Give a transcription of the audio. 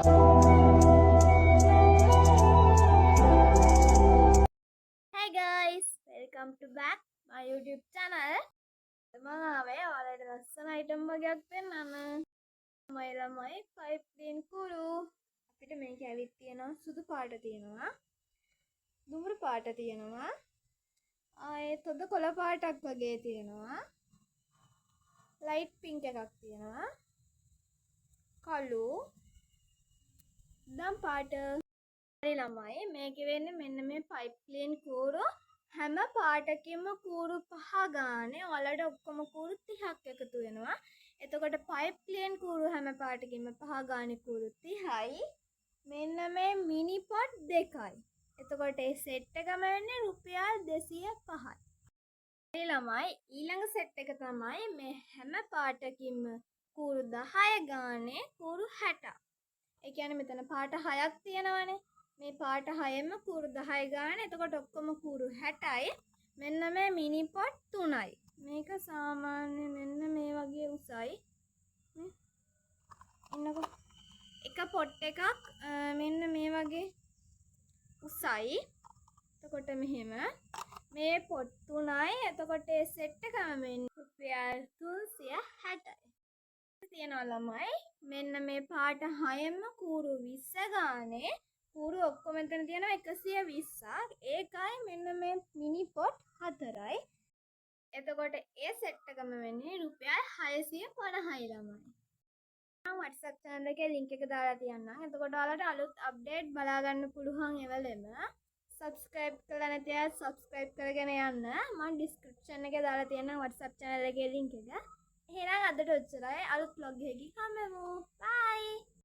Hey guys, welcome to back my YouTube channel. මම ආවේ ඔයාලට ලස්සන item වගේක් පෙන්නන්න. මයි ළමයි pipeline කුරු. අපිට මේක ඇවිත් තියෙනවා සුදු පාට තියෙනවා. දුඹුරු පාට තියෙනවා. ආයේ තොද කොළ පාටක් වගේ තියෙනවා. light pink එකක් තියෙනවා. කළු දම් පාට. හරි ළමයි මේකේ වෙන්නේ මෙන්න මේ pipeline කූරු හැම පාටකින්ම කූරු 5 ගානේ ඔයාලට ඔක්කොම කූරු 30ක් එකතු වෙනවා. එතකොට pipeline කූරු හැම පාටකින්ම 5 ගානේ කූරු 30යි. මෙන්න මේ මිනි පොට් දෙකයි. එතකොට මේ සෙට් එකම වෙන්නේ රුපියල් 205යි. හරි ළමයි ඊළඟ සෙට් එක තමයි මේ හැම පාටකින්ම කූරු 10 ගානේ කූරු 60ක්. ඒ කියන්නේ මෙතන පාට 6ක් තියෙනවනේ. මේ පාට 6ෙම කූරු 10 ගාන. එතකොට ඔක්කොම කූරු 60යි. මෙන්න මේ මිනි පොට් 3යි. මේක සාමාන්‍ය මෙන්න මේ වගේ උසයි. එන්නකො එක පොට් එකක් මෙන්න මේ වගේ උසයි. එතකොට මෙහෙම මේ පොට් 3යි. එතකොට ඒ සෙට් එකම වෙන්නේ රුපියල් 360යි. තියෙනවා ළමයි මෙන්න මේ පාට 6ෙම කූරු 20 ගානේ කූරු ඔක්කොම එතන තියෙනවා 120ක්. ඒකයි මෙන්න මේ මිනි පොට් 4යි. එතකොට ඒ සෙට් එකම වෙන්නේ රුපියල් 650යි ළමයි. මම WhatsApp channel එකේ link එක දාලා තියන්නම්. එතකොට ඔයාලට අලුත් update බලා ගන්න පුළුවන් එවලෙම. subscribe කරලා නැති අය subscribe කරගෙන යන්න. මම description එකේ දාලා තියෙනවා WhatsApp channel එකේ link එක. එහෙනම් අදට ඔච්චරයි. අලුත් vlog එකකින් හම්බෙමු. bye